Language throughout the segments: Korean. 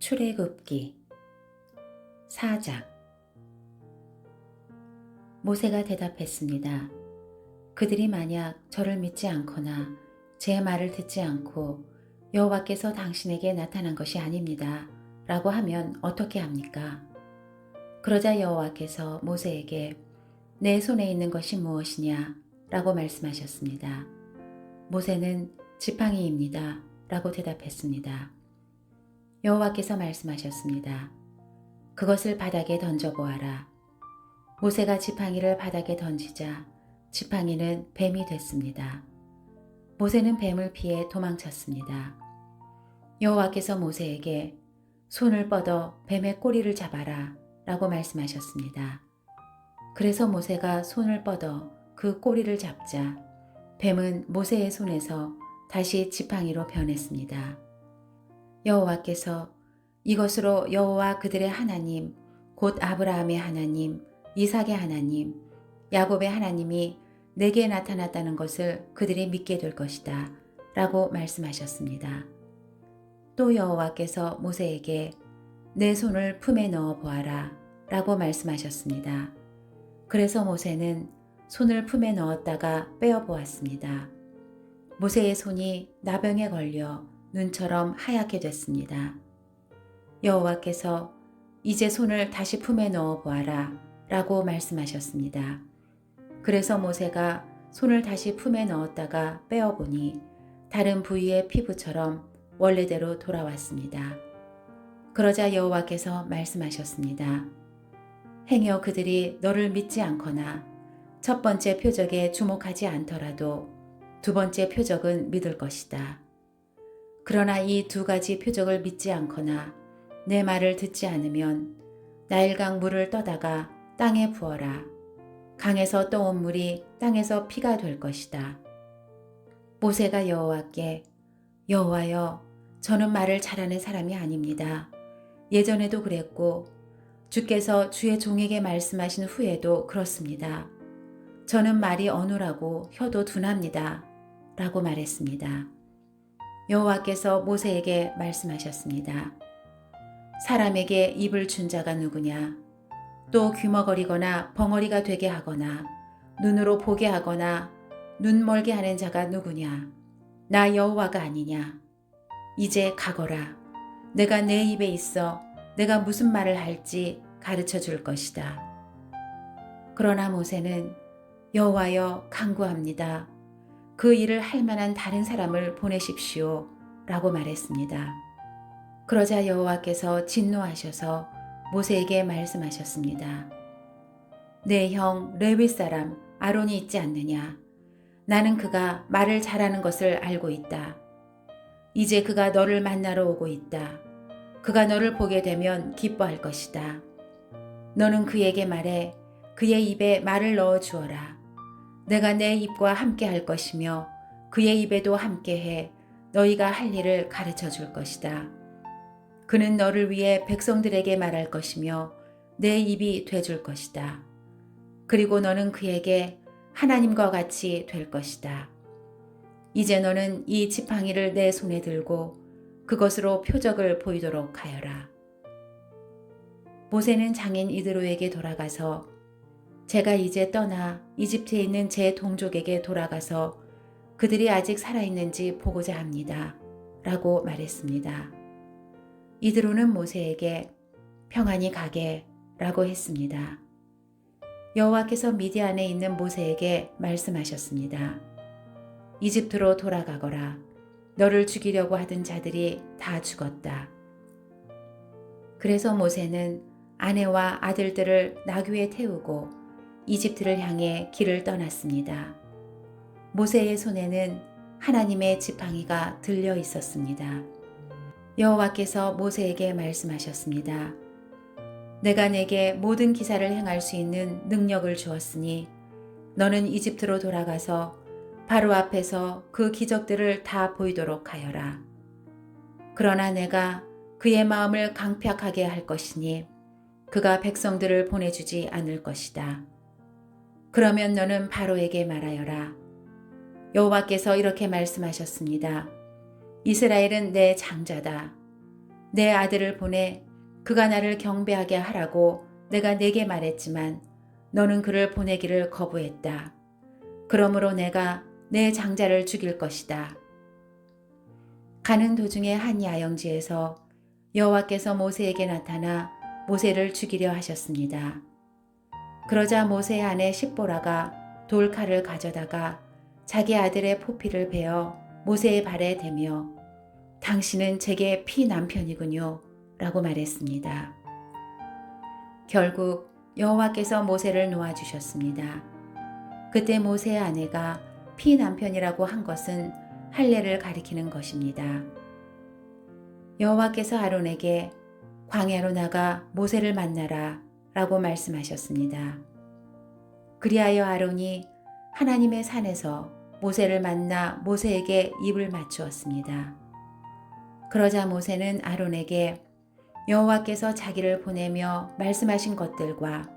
출애굽기 4장. 모세가 대답했습니다. 그들이 만약 저를 믿지 않거나 제 말을 듣지 않고 여호와께서 당신에게 나타난 것이 아닙니다 라고 하면 어떻게 합니까? 그러자 여호와께서 모세에게 내 손에 있는 것이 무엇이냐 라고 말씀하셨습니다. 모세는 지팡이입니다 라고 대답했습니다. 여호와께서 말씀하셨습니다. 그것을 바닥에 던져보아라. 모세가 지팡이를 바닥에 던지자 지팡이는 뱀이 됐습니다. 모세는 뱀을 피해 도망쳤습니다. 여호와께서 모세에게 손을 뻗어 뱀의 꼬리를 잡아라 라고 말씀하셨습니다. 그래서 모세가 손을 뻗어 그 꼬리를 잡자 뱀은 모세의 손에서 다시 지팡이로 변했습니다. 여호와께서 이것으로 여호와 그들의 하나님 곧 아브라함의 하나님, 이삭의 하나님, 야곱의 하나님이 내게 나타났다는 것을 그들이 믿게 될 것이다 라고 말씀하셨습니다. 또 여호와께서 모세에게 내 손을 품에 넣어 보아라 라고 말씀하셨습니다. 그래서 모세는 손을 품에 넣었다가 빼어 보았습니다. 모세의 손이 나병에 걸려 눈처럼 하얗게 됐습니다. 여호와께서 이제 손을 다시 품에 넣어 보아라 라고 말씀하셨습니다. 그래서 모세가 손을 다시 품에 넣었다가 빼어보니 다른 부위의 피부처럼 원래대로 돌아왔습니다. 그러자 여호와께서 말씀하셨습니다. 행여 그들이 너를 믿지 않거나 첫 번째 표적에 주목하지 않더라도 두 번째 표적은 믿을 것이다. 그러나 이 두 가지 표적을 믿지 않거나 내 말을 듣지 않으면 나일강 물을 떠다가 땅에 부어라. 강에서 떠온 물이 땅에서 피가 될 것이다. 모세가 여호와께 여호와여, 저는 말을 잘하는 사람이 아닙니다. 예전에도 그랬고 주께서 주의 종에게 말씀하신 후에도 그렇습니다. 저는 말이 어눌하고 혀도 둔합니다 라고 말했습니다. 여호와께서 모세에게 말씀하셨습니다. 사람에게 입을 준 자가 누구냐? 또 귀머거리거나 벙어리가 되게 하거나 눈으로 보게 하거나 눈 멀게 하는 자가 누구냐? 나 여호와가 아니냐? 이제 가거라. 내가 내 입에 있어 내가 무슨 말을 할지 가르쳐 줄 것이다. 그러나 모세는 여호와여 간구합니다. 그 일을 할 만한 다른 사람을 보내십시오 라고 말했습니다. 그러자 여호와께서 진노하셔서 모세에게 말씀하셨습니다. 내 형 레위 사람 아론이 있지 않느냐? 나는 그가 말을 잘하는 것을 알고 있다. 이제 그가 너를 만나러 오고 있다. 그가 너를 보게 되면 기뻐할 것이다. 너는 그에게 말해 그의 입에 말을 넣어 주어라. 내가 내 입과 함께 할 것이며 그의 입에도 함께해 너희가 할 일을 가르쳐 줄 것이다. 그는 너를 위해 백성들에게 말할 것이며 내 입이 되줄 것이다. 그리고 너는 그에게 하나님과 같이 될 것이다. 이제 너는 이 지팡이를 내 손에 들고 그것으로 표적을 보이도록 하여라. 모세는 장인 이드로에게 돌아가서 제가 이제 떠나 이집트에 있는 제 동족에게 돌아가서 그들이 아직 살아있는지 보고자 합니다 라고 말했습니다. 이드로는 모세에게 평안히 가게 라고 했습니다. 여호와께서 미디안에 있는 모세에게 말씀하셨습니다. 이집트로 돌아가거라. 너를 죽이려고 하던 자들이 다 죽었다. 그래서 모세는 아내와 아들들을 나귀에 태우고 이집트를 향해 길을 떠났습니다. 모세의 손에는 하나님의 지팡이가 들려 있었습니다. 여호와께서 모세에게 말씀하셨습니다. 내가 내게 모든 기사를 행할 수 있는 능력을 주었으니 너는 이집트로 돌아가서 바로 앞에서 그 기적들을 다 보이도록 하여라. 그러나 내가 그의 마음을 강팍하게 할 것이니 그가 백성들을 보내주지 않을 것이다. 그러면 너는 바로에게 말하여라. 여호와께서 이렇게 말씀하셨습니다. 이스라엘은 내 장자다. 내 아들을 보내 그가 나를 경배하게 하라고 내가 네게 말했지만 너는 그를 보내기를 거부했다. 그러므로 내가 내 장자를 죽일 것이다. 가는 도중에 한 야영지에서 여호와께서 모세에게 나타나 모세를 죽이려 하셨습니다. 그러자 모세의 아내 십보라가 돌칼을 가져다가 자기 아들의 포피를 베어 모세의 발에 대며 당신은 제게 피 남편이군요 라고 말했습니다. 결국 여호와께서 모세를 놓아주셨습니다. 그때 모세의 아내가 피 남편이라고 한 것은 할례를 가리키는 것입니다. 여호와께서 아론에게 광야로 나가 모세를 만나라 라고 말씀하셨습니다. 그리하여 아론이 하나님의 산에서 모세를 만나 모세에게 입을 맞추었습니다. 그러자 모세는 아론에게 여호와께서 자기를 보내며 말씀하신 것들과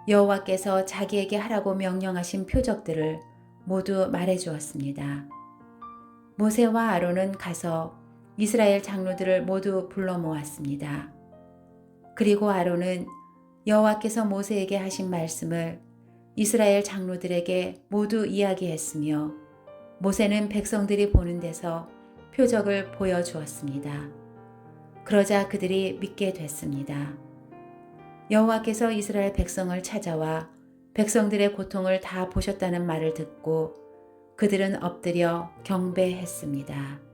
여호와께서 자기에게 하라고 명령하신 표적들을 모두 말해 주었습니다. 모세와 아론은 가서 이스라엘 장로들을 모두 불러 모았습니다. 그리고 아론은 여호와께서 모세에게 하신 말씀을 이스라엘 장로들에게 모두 이야기했으며 모세는 백성들이 보는 데서 표적을 보여주었습니다. 그러자 그들이 믿게 됐습니다. 여호와께서 이스라엘 백성을 찾아와 백성들의 고통을 다 보셨다는 말을 듣고 그들은 엎드려 경배했습니다.